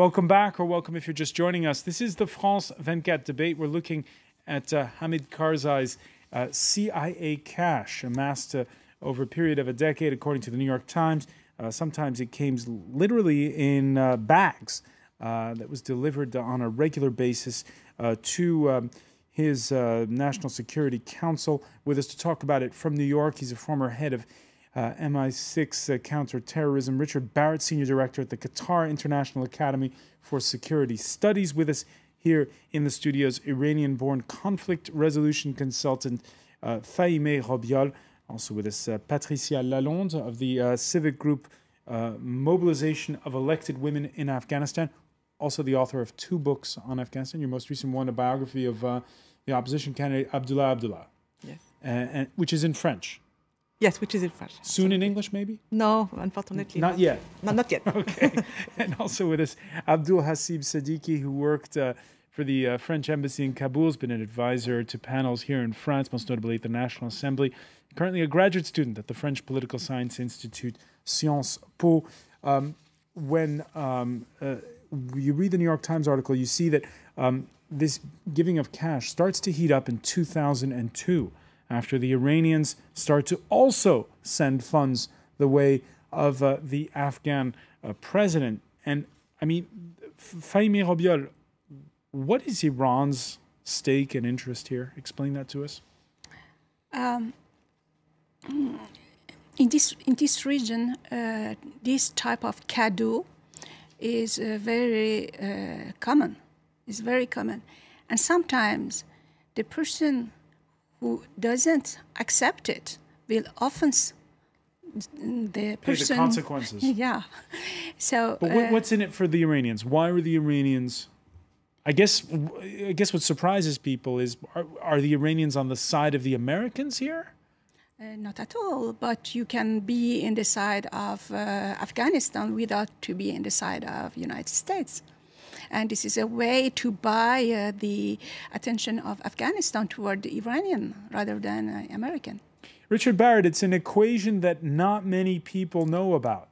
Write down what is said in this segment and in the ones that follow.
Welcome back, or welcome if you're just joining us. This is the France 24 debate. We're looking at Hamid Karzai's CIA cash amassed over a period of a decade, according to the New York Times. Sometimes it came literally in bags that was delivered on a regular basis to his National Security Council. With us to talk about it from New York, he's a former head of MI6 counterterrorism. Richard Barrett, Senior Director at the Qatar International Academy for Security Studies. With us here in the studios, Iranian-born conflict resolution consultant Fahimeh Robiol. Also with us, Patricia Lalonde of the civic group Mobilization of Elected Women in Afghanistan. Also the author of 2 books on Afghanistan. Your most recent one, a biography of the opposition candidate Abdullah. Yes. And which is in French. Yes, which is in French. Soon in English, maybe? No, unfortunately. Not yet. No, not yet. Okay. And also with us, Abdul Hasib Siddiqui, who worked for the French embassy in Kabul, has been an advisor to panels here in France, most notably at the National Assembly. Currently a graduate student at the French Political Science Institute, Sciences Po. When you read the New York Times article, you see that this giving of cash starts to heat up in 2002. After the Iranians start to also send funds the way of the Afghan president. And, I mean, Fahimeh Robiol, what is Iran's stake and interest here? Explain that to us. In this region, this type of cadeau is very common. It's very common. And sometimes the person who doesn't accept it will often the person pay the consequences. Yeah. So. But what's in it for the Iranians? Why were the Iranians? I guess what surprises people is are the Iranians on the side of the Americans here? Not at all. But you can be in the side of Afghanistan without to be in the side of United States. And this is a way to buy the attention of Afghanistan toward the Iranian rather than American. Richard Barrett, it's an equation that not many people know about.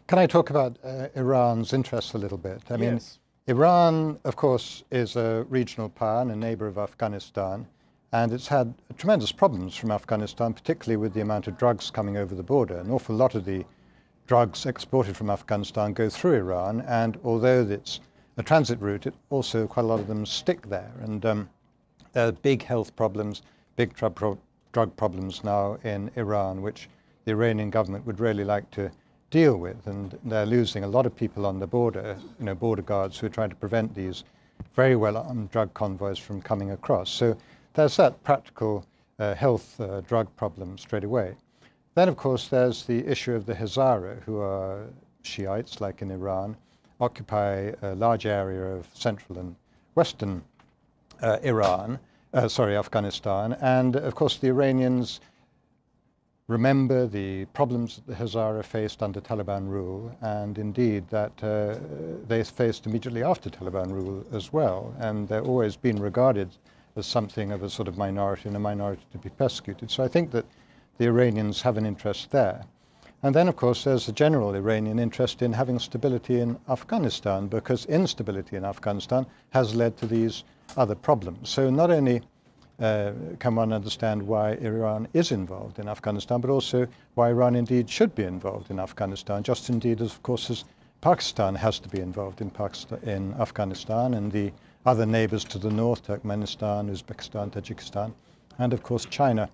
Can I talk about Iran's interests a little bit? I mean, yes. Iran, of course, is a regional power and a neighbor of Afghanistan. And it's had tremendous problems from Afghanistan, particularly with the amount of drugs coming over the border. An awful lot of the drugs exported from Afghanistan go through Iran, and although it's a transit route, it also quite a lot of them stick there. And there are big health problems, big drug problems now in Iran, which the Iranian government would really like to deal with. And they're losing a lot of people on the border, border guards who are trying to prevent these very well-armed drug convoys from coming across. So there's that practical health drug problem straight away. Then, of course, there's the issue of the Hazara, who are Shiites, like in Iran, occupy a large area of central and western Afghanistan. And, of course, the Iranians remember the problems that the Hazara faced under Taliban rule, and indeed that they faced immediately after Taliban rule as well. And they're always been regarded as something of a sort of minority and a minority to be persecuted. So I think that the Iranians have an interest there. And then, of course, there's a general Iranian interest in having stability in Afghanistan, because instability in Afghanistan has led to these other problems. So not only can one understand why Iran is involved in Afghanistan, but also why Iran indeed should be involved in Afghanistan, just indeed as, of course, as Pakistan has to be involved in Afghanistan, and the other neighbors to the north, Turkmenistan, Uzbekistan, Tajikistan, and, of course, China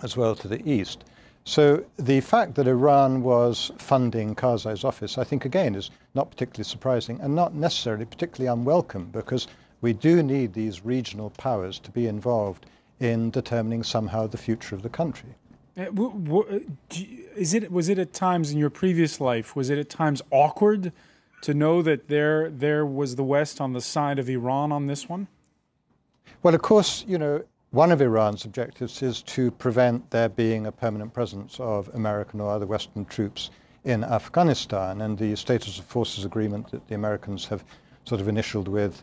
as well to the east. So the fact that Iran was funding Karzai's office, I think, again, is not particularly surprising and not necessarily particularly unwelcome, because we do need these regional powers to be involved in determining somehow the future of the country. Was it at times in your previous life, was it at times awkward to know that there was the West on the side of Iran on this one? Well, of course, one of Iran's objectives is to prevent there being a permanent presence of American or other Western troops in Afghanistan. And the Status of Forces agreement that the Americans have sort of initialed with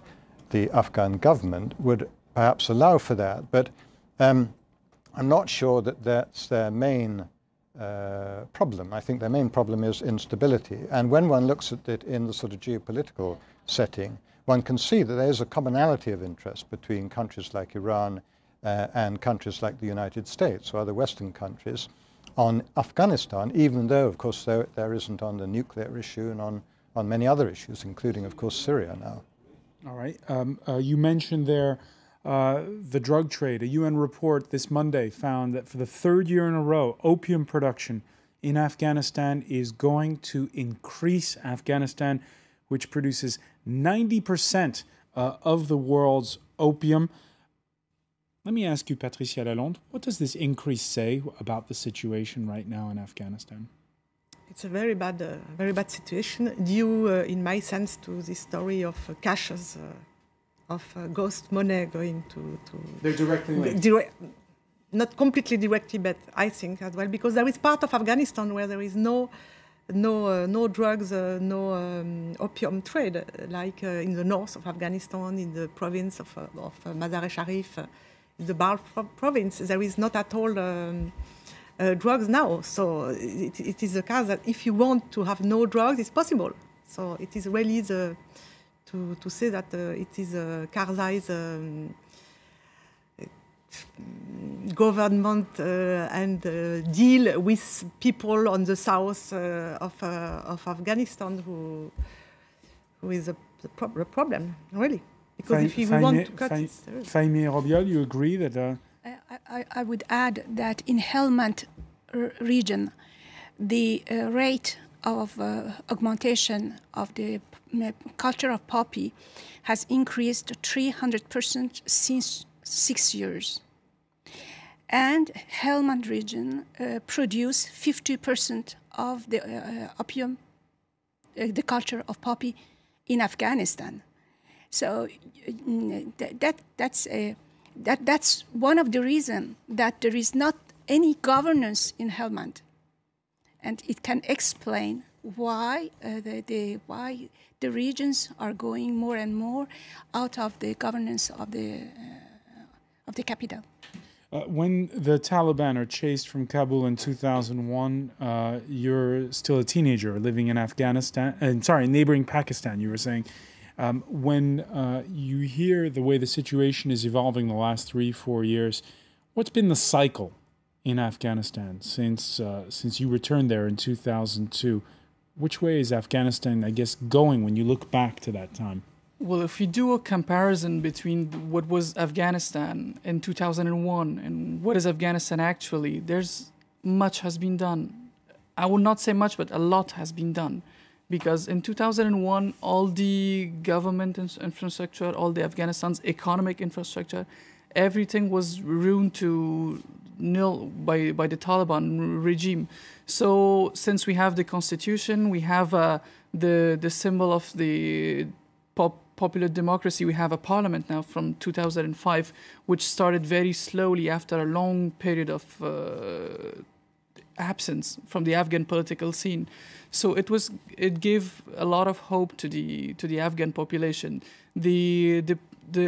the Afghan government would perhaps allow for that. But I'm not sure that that's their main problem. I think their main problem is instability. And when one looks at it in the sort of geopolitical setting, one can see that there is a commonality of interest between countries like Iran and countries like the United States or other Western countries on Afghanistan, even though, of course, there isn't on the nuclear issue and on many other issues, including, of course, Syria now. All right. You mentioned there the drug trade. A UN report this Monday found that for the third year in a row, opium production in Afghanistan is going to increase. Afghanistan, which produces 90% of the world's opium. Let me ask you, Patricia Lalonde, what does this increase say about the situation right now in Afghanistan? It's a very bad situation due, in my sense, to the story of caches, of ghost money going to They're directly linked. Not completely directly, but I think as well, because there is part of Afghanistan where there is no drugs, no opium trade, like in the north of Afghanistan, in the province of Mazar-e-Sharif, in the Balkh province. There is not at all drugs now. So it is the case that if you want to have no drugs, it's possible. So it is really to say that it is Karzai's government and deal with people on the south of Afghanistan who is the problem, really. Because if we want to cut it... Fahimi Robiol, you agree that... I would add that in Helmand region, the rate of augmentation of the culture of poppy has increased 300% since 6 years. And Helmand region produce 50% of the opium, the culture of poppy in Afghanistan. So that's one of the reasons that there is not any governance in Helmand, and it can explain why the regions are going more and more out of the governance of the capital. When the Taliban are chased from Kabul in 2001, you're still a teenager living in Afghanistan, neighboring Pakistan, you were saying. When you hear the way the situation is evolving the last 3-4 years, what's been the cycle in Afghanistan since you returned there in 2002? Which way is Afghanistan, I guess, going when you look back to that time? Well, if we do a comparison between what was Afghanistan in 2001 and what is Afghanistan actually, much has been done. I will not say much, but a lot has been done. Because in 2001, all the government infrastructure, all the Afghanistan's economic infrastructure, everything was ruined to nil by the Taliban regime. So since we have the constitution, we have the symbol of the popular democracy, we have a parliament now from 2005, which started very slowly after a long period of absence from the Afghan political scene. So it gave a lot of hope to the Afghan population.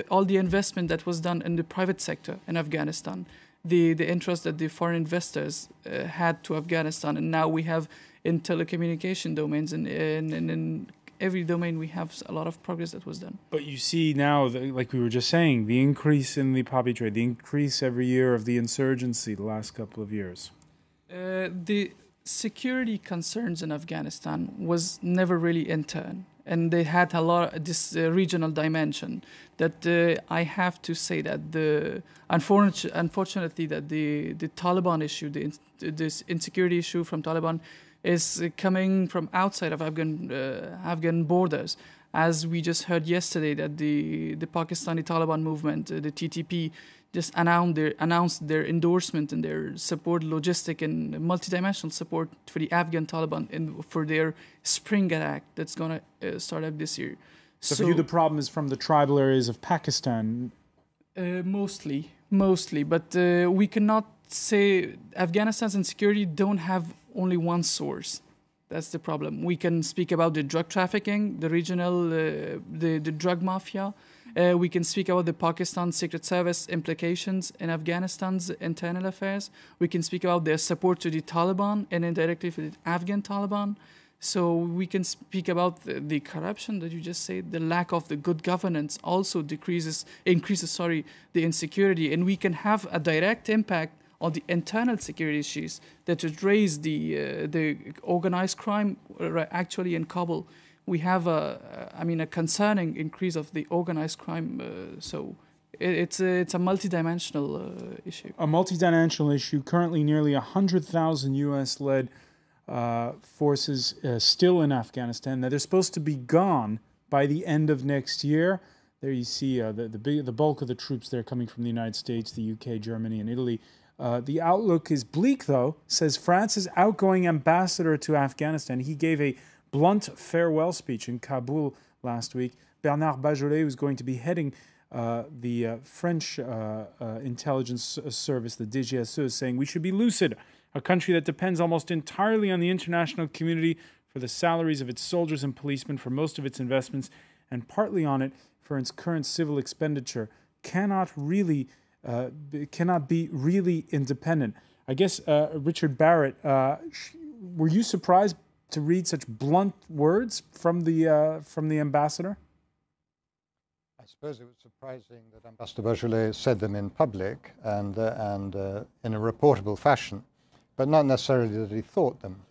All the investment that was done in the private sector in Afghanistan, the interest that the foreign investors had to Afghanistan, and now we have in telecommunication domains and in every domain we have a lot of progress that was done. But you see now, like we were just saying, the increase in the poppy trade, the increase every year of the insurgency the last couple of years. The security concerns in Afghanistan was never really in turn, and they had a lot of this regional dimension that I have to say that unfortunately that the Taliban issue, this insecurity issue from Taliban is coming from outside of Afghan borders. As we just heard yesterday that the Pakistani Taliban movement, the TTP, just announced their endorsement and their support, logistic and multidimensional support for the Afghan Taliban and for their spring attack that's going to start up this year. So for you, the problem is from the tribal areas of Pakistan? Mostly, but we cannot say Afghanistan's insecurity don't have only one source. That's the problem. We can speak about the drug trafficking, the regional, the drug mafia, We can speak about the Pakistan Secret Service implications in Afghanistan's internal affairs. We can speak about their support to the Taliban and indirectly for the Afghan Taliban. So we can speak about the corruption that you just said, the lack of the good governance also increases the insecurity, and we can have a direct impact on the internal security issues that would raise the organized crime actually in Kabul. We have a concerning increase of the organized crime. So it's a multidimensional issue. A multidimensional issue. Currently, nearly 100,000 U.S.-led forces still in Afghanistan. Now, they're supposed to be gone by the end of next year. There you see the bulk of the troops there coming from the United States, the UK, Germany, and Italy. The outlook is bleak, though, says France's outgoing ambassador to Afghanistan. He gave a blunt farewell speech in Kabul last week. Bernard Bajolet, who's going to be heading the French intelligence service, the DGSE, saying we should be lucid. A country that depends almost entirely on the international community for the salaries of its soldiers and policemen, for most of its investments, and partly on it for its current civil expenditure, cannot be really independent. I guess, Richard Barrett, were you surprised to read such blunt words from the ambassador? I suppose it was surprising that Ambassador Bajolet said them in public and in a reportable fashion, but not necessarily that he thought them.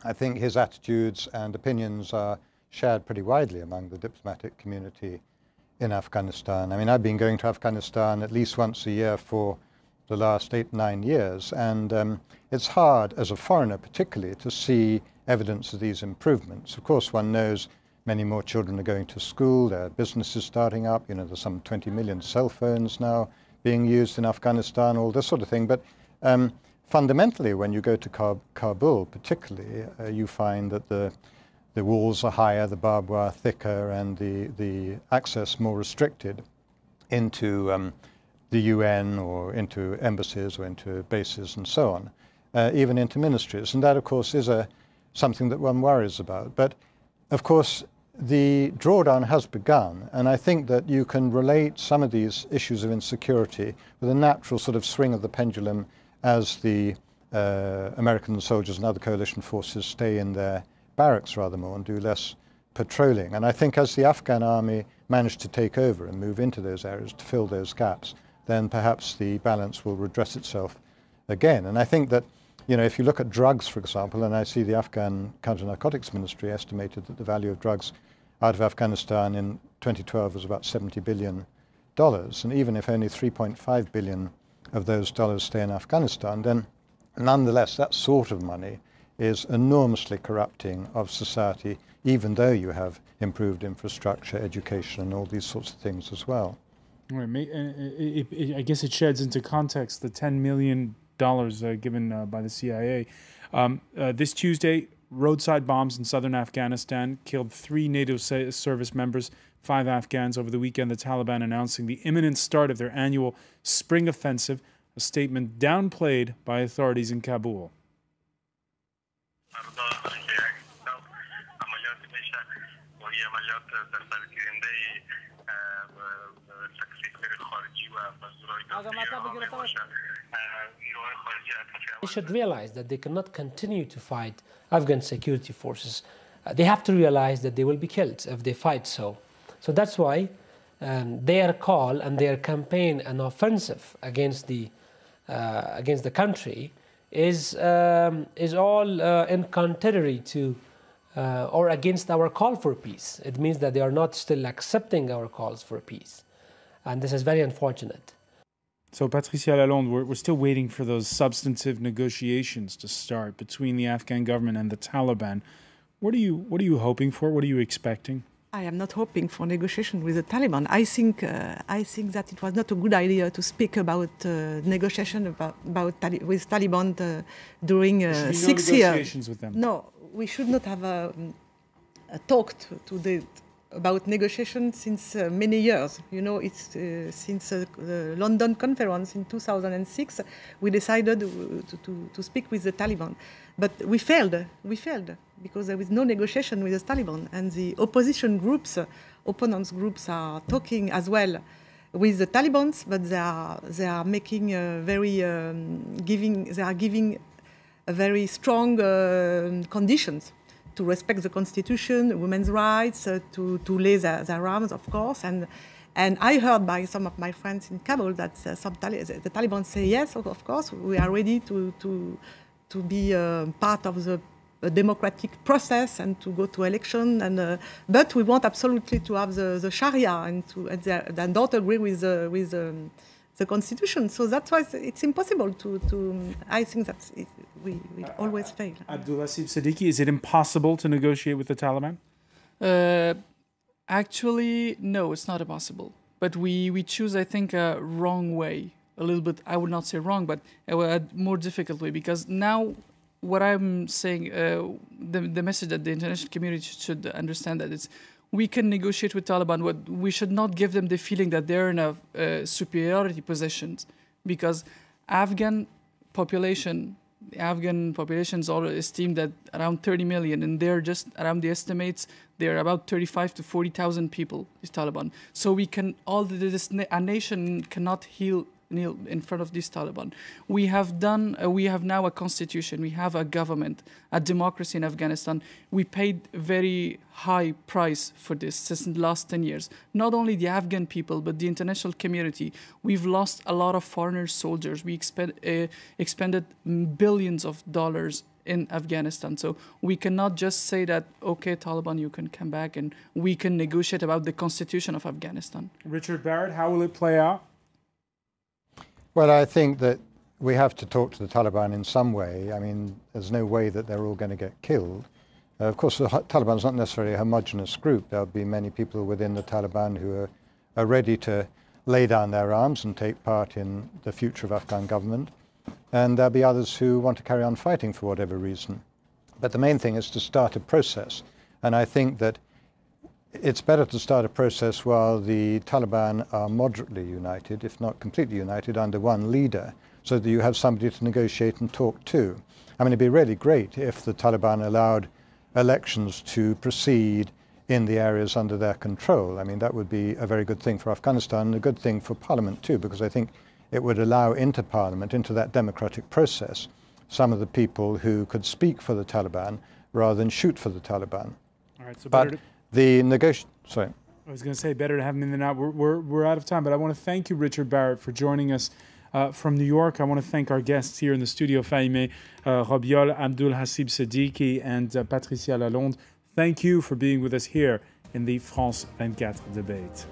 I think his attitudes and opinions are shared pretty widely among the diplomatic community in Afghanistan. I mean, I've been going to Afghanistan at least once a year for the last 8-9 years, and it's hard as a foreigner particularly to see evidence of these improvements. Of course, one knows many more children are going to school, there are businesses starting up, you know, there's some 20 million cell phones now being used in Afghanistan, all this sort of thing. But fundamentally, when you go to Kabul particularly, you find that the walls are higher, the barbed wire thicker, and the access more restricted into the UN or into embassies or into bases and so on, even into ministries. And that, of course, is something that one worries about. But, of course, the drawdown has begun, and I think that you can relate some of these issues of insecurity with a natural sort of swing of the pendulum as the American soldiers and other coalition forces stay in their barracks rather more and do less patrolling. And I think as the Afghan army managed to take over and move into those areas to fill those gaps, then perhaps the balance will redress itself again. And I think that, you know, if you look at drugs, for example, and I see the Afghan Counter-Narcotics Ministry estimated that the value of drugs out of Afghanistan in 2012 was about $70 billion. And even if only 3.5 billion of those dollars stay in Afghanistan, then nonetheless that sort of money is enormously corrupting of society, even though you have improved infrastructure, education, and all these sorts of things as well. Right. I guess it sheds into context the $10 million given by the CIA. This Tuesday, roadside bombs in southern Afghanistan killed 3 NATO service members, 5 Afghans. Over the weekend, the Taliban announcing the imminent start of their annual spring offensive, a statement downplayed by authorities in Kabul. They should realize that they cannot continue to fight Afghan security forces. They have to realize that they will be killed if they fight so. So that's why their call and their campaign and offensive against the country is all in contrary to or against our call for peace. It means that they are not still accepting our calls for peace. And this is very unfortunate. So, Patricia Lalonde, we're still waiting for those substantive negotiations to start between the Afghan government and the Taliban. What are you hoping for? What are you expecting? I am not hoping for negotiation with the Taliban. I think that it was not a good idea to speak about negotiation with Taliban during 6 years. Negotiations with them. No, we should not have talked to the about negotiation since many years. You know, it's since the London conference in 2006, we decided to speak with the Taliban. But we failed because there was no negotiation with the Taliban. And the opposition groups, opponents groups are talking as well with the Taliban, but they are making giving a very strong conditions to respect the constitution, women's rights, to lay their arms, of course. And I heard by some of my friends in Kabul that the Taliban say yes, of course, we are ready to be part of the democratic process and to go to election. And but we want absolutely to have the Sharia and they don't agree with the constitution. So that's why it's impossible I think that we always fail. Abdulhasib Siddiqui, is it impossible to negotiate with the Taliban? Actually, no, it's not impossible. But we choose, I think, a wrong way. A little bit, I would not say wrong, but a more difficult way. Because now what I'm saying, the message that the international community should understand that it's we can negotiate with Taliban, but we should not give them the feeling that they're in a superiority position, because Afghan populations are esteemed at around 30 million, and they're just around the estimates. They're about 35 to 40,000 people, is Taliban. So we can a nation cannot kneel in front of this Taliban. We have now a constitution. We have a government, a democracy in Afghanistan. We paid a very high price for this since the last 10 years. Not only the Afghan people, but the international community. We've lost a lot of foreign soldiers. We expended billions of dollars in Afghanistan. So we cannot just say that, okay, Taliban, you can come back and we can negotiate about the constitution of Afghanistan. Richard Barrett, how will it play out? Well, I think that we have to talk to the Taliban in some way. I mean, there's no way that they're all going to get killed. Of course, the Taliban is not necessarily a homogenous group. There'll be many people within the Taliban who are ready to lay down their arms and take part in the future of Afghan government. And there'll be others who want to carry on fighting for whatever reason. But the main thing is to start a process. And I think that it's better to start a process while the Taliban are moderately united, if not completely united, under one leader, so that you have somebody to negotiate and talk to. I mean, it'd be really great if the Taliban allowed elections to proceed in the areas under their control. I mean, that would be a very good thing for Afghanistan, and a good thing for Parliament too, because I think it would allow into Parliament, into that democratic process, some of the people who could speak for the Taliban rather than shoot for the Taliban. All right, so but sorry. I was going to say better to have him in than out. We're out of time, but I want to thank you, Richard Barrett, for joining us from New York. I want to thank our guests here in the studio, Fahimeh Robiol, Abdulhasib Siddiqui, and Patricia Lalonde. Thank you for being with us here in the France 24 debate.